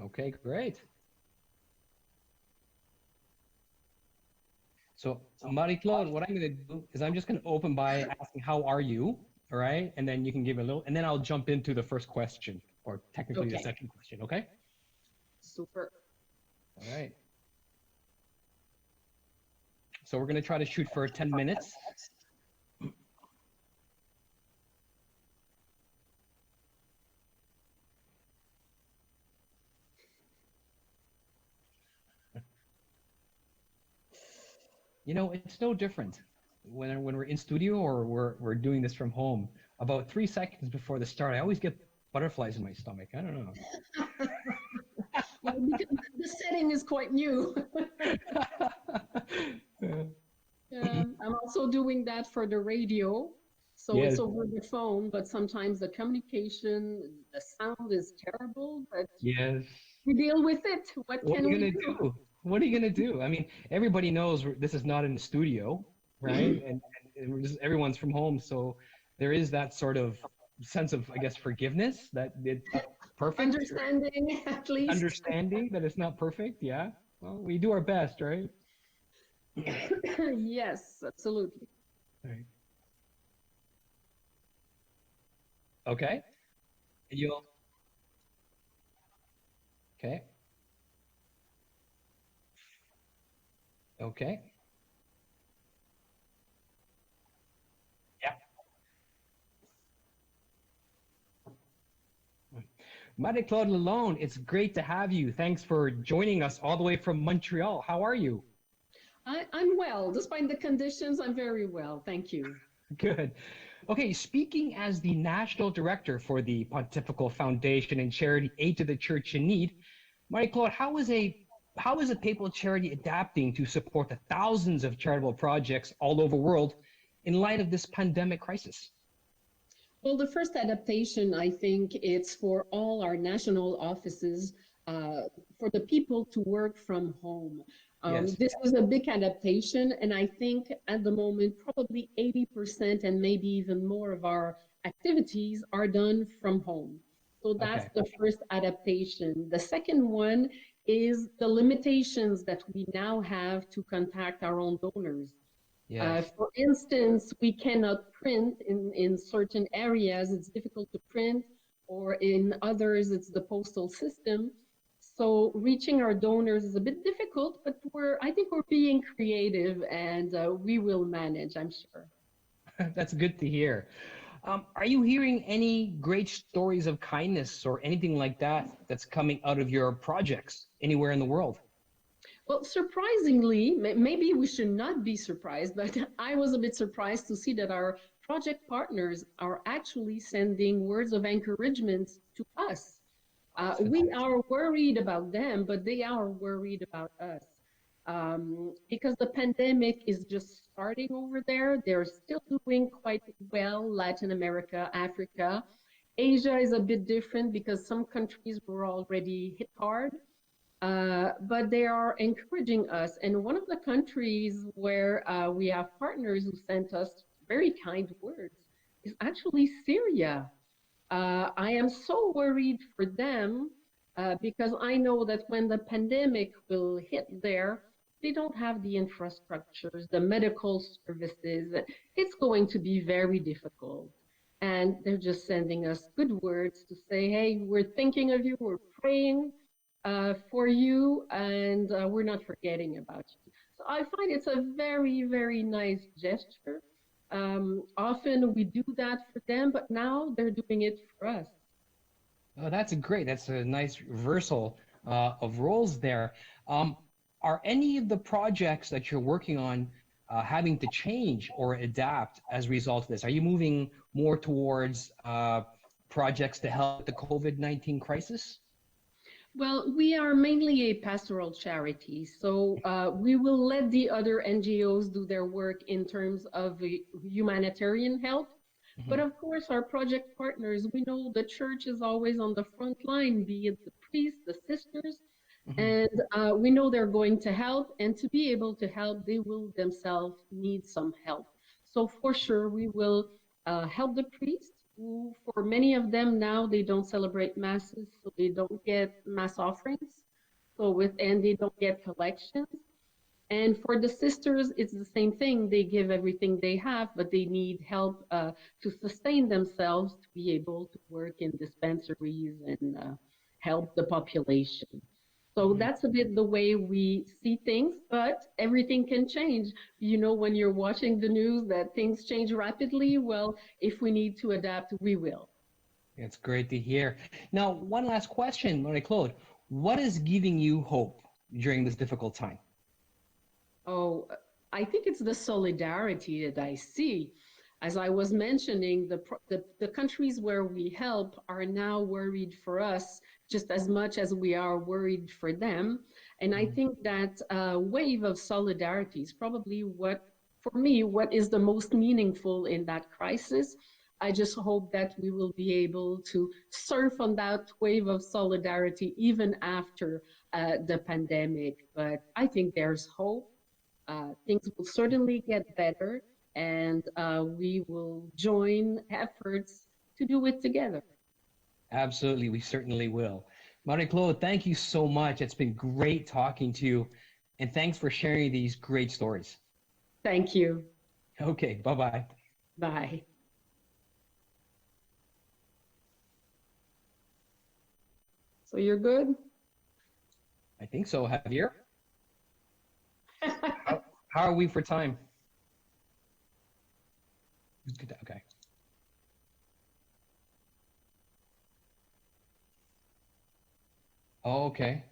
Okay, great. So, Marie-Claude, what I'm going to do is I'm just going to open by asking, how are you? All right. And then you can give a little, and then I'll jump into the first question, or technically the Okay, second question. Okay. super. All right. So we're going to try to shoot for 10 minutes. You know, it's no different when we're in studio or we're doing this from home. About 3 seconds before the start, I always get butterflies in my stomach. I don't know. Well, because the setting is quite new. I'm also doing that for the radio. So it's Yes, over the phone, but sometimes the communication, the sound is terrible, but yes. we deal with it. What What are can you we gonna do? do? What are you gonna do? I mean, everybody knows this is not in the studio, right? And everyone's from home, so there is that sort of sense of, I guess, forgiveness that it's not perfect, right? Understanding, at least. Understanding that it's not perfect. Yeah. Well, we do our best, right? Yes, absolutely. Right. Okay. And you'll. Okay. Okay. Yeah. Marie-Claude Lalonde, it's great to have you. Thanks for joining us all the way from Montreal. How are you? I'm well. Despite the conditions, I'm very well. Thank you. Good. Okay, speaking as the national director for the Pontifical Foundation and Charity Aid to the Church in Need, Marie-Claude, how is a papal charity adapting to support the thousands of charitable projects all over the world in light of this pandemic crisis? Well, the first adaptation, I think, it's for all our national offices, uh, for the people to work from home. Yes. This was a big adaptation, and I think at the moment, probably 80% and maybe even more of our activities are done from home. So that's Okay. the first adaptation. The second one is the limitations that we now have to contact our own donors. Yes. For instance, we cannot print in certain areas, it's difficult to print, or in others, it's the postal system. So reaching our donors is a bit difficult, but I think we're being creative and we will manage, I'm sure. That's good to hear. Are you hearing any great stories of kindness or anything like that that's coming out of your projects anywhere in the world? Well, surprisingly, maybe we should not be surprised, but I was a bit surprised to see that our project partners are actually sending words of encouragement to us. We Fantastic. are worried about them, but they are worried about us. Because the pandemic is just starting over there. They're still doing quite well, Latin America, Africa. Asia is a bit different because some countries were already hit hard, but they are encouraging us. And one of the countries where we have partners who sent us very kind words is actually Syria. I am so worried for them because I know that when the pandemic will hit there, they don't have the infrastructures, the medical services. It's going to be very difficult. And they're just sending us good words to say, hey, we're thinking of you, we're praying for you, and we're not forgetting about you. So I find it's a very, very nice gesture. Often we do that for them, but now they're doing it for us. Oh, that's great. That's a nice reversal of roles there. Um, are any of the projects that you're working on having to change or adapt as a result of this? Are you moving more towards projects to help with the COVID-19 crisis? Well, we are mainly a pastoral charity, so we will let the other NGOs do their work in terms of humanitarian help. But Hmm. of course, our project partners, we know the church is always on the front line, be it the priests, the sisters, Hmm. and we know they're going to help. And to be able to help, they will themselves need some help. So for sure, we will help the priest. who, for many of them now, they don't celebrate masses, so they don't get mass offerings. So and they don't get collections. And for the sisters, it's the same thing. They give everything they have, but they need help to sustain themselves to be able to work in dispensaries and help the population. So Mhm. that's a bit the way we see things, but everything can change. You know, when you're watching the news that things change rapidly, well, if we need to adapt, we will. It's great to hear. Now, one last question, Marie Claude. What is giving you hope during this difficult time? Oh, I think it's the solidarity that I see. As I was mentioning, the countries where we help are now worried for us just as much as we are worried for them. And I Mhm. think that wave of solidarity is probably what, for me, what is the most meaningful in that crisis. I just hope that we will be able to surf on that wave of solidarity even after the pandemic. But I think there's hope. Things will certainly get better, and we will join efforts to do it together. Absolutely, we certainly will. Marie Claude, thank you so much. It's been great talking to you, and thanks for sharing these great stories. Thank you. Okay, bye bye. Bye. So you're good? I think so, Javier. How, how are we for time? Okay. Oh, okay.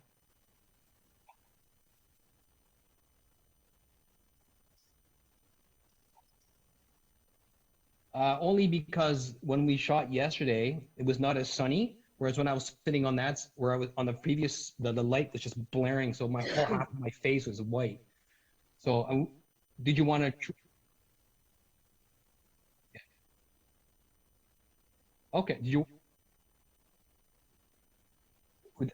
Only because when we shot yesterday, it was not as sunny. Whereas when I was sitting on that, where I was on the previous, the light was just blaring, so my whole half of my face was white. So, did you want to? Okay. Did you? Would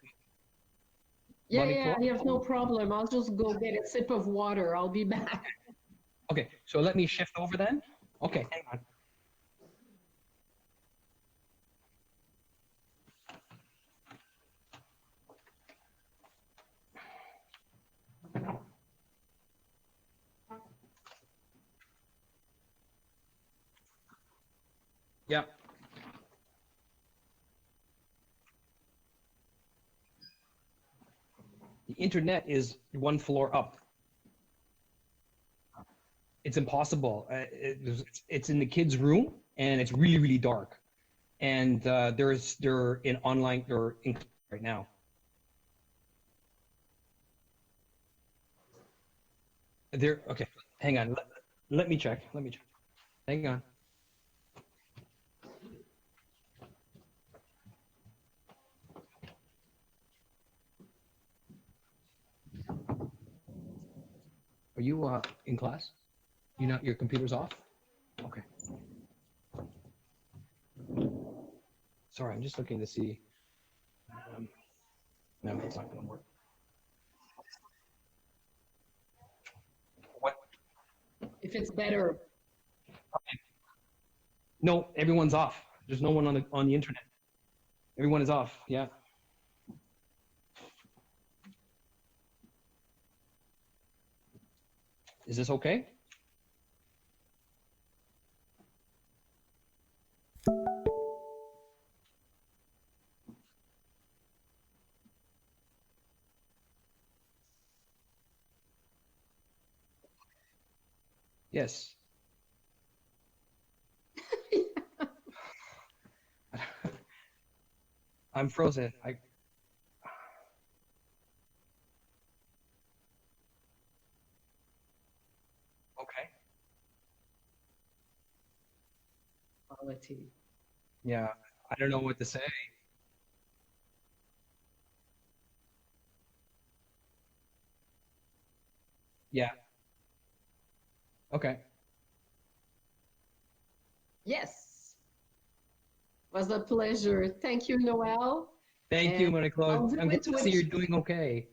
Yeah, Marie yeah, Claude? you have no problem. I'll just go get a sip of water. I'll be back. Okay. So let me shift over then. Okay. Hang on. Yeah. The internet is one floor up. It's impossible. It's in the kids' room, and it's really, really dark. And they're in online, they're in right now. They're okay. Hang on. Let me check. Let me check. Hang on. Are you in class? You not your computer's off? Okay. Sorry, I'm just looking to see. Um, no, it's not going to work. What? If it's better, No, everyone's off. There's no one on the internet. Everyone is off. Yeah. Is this okay? Yes. I'm frozen. I okay. quality. Yeah. I don't know what to say. Yeah. Okay. Yes, was a pleasure. Thank you, Noel. Thank you, And Marie Claude. I'll do I'm glad it to see with you're doing okay.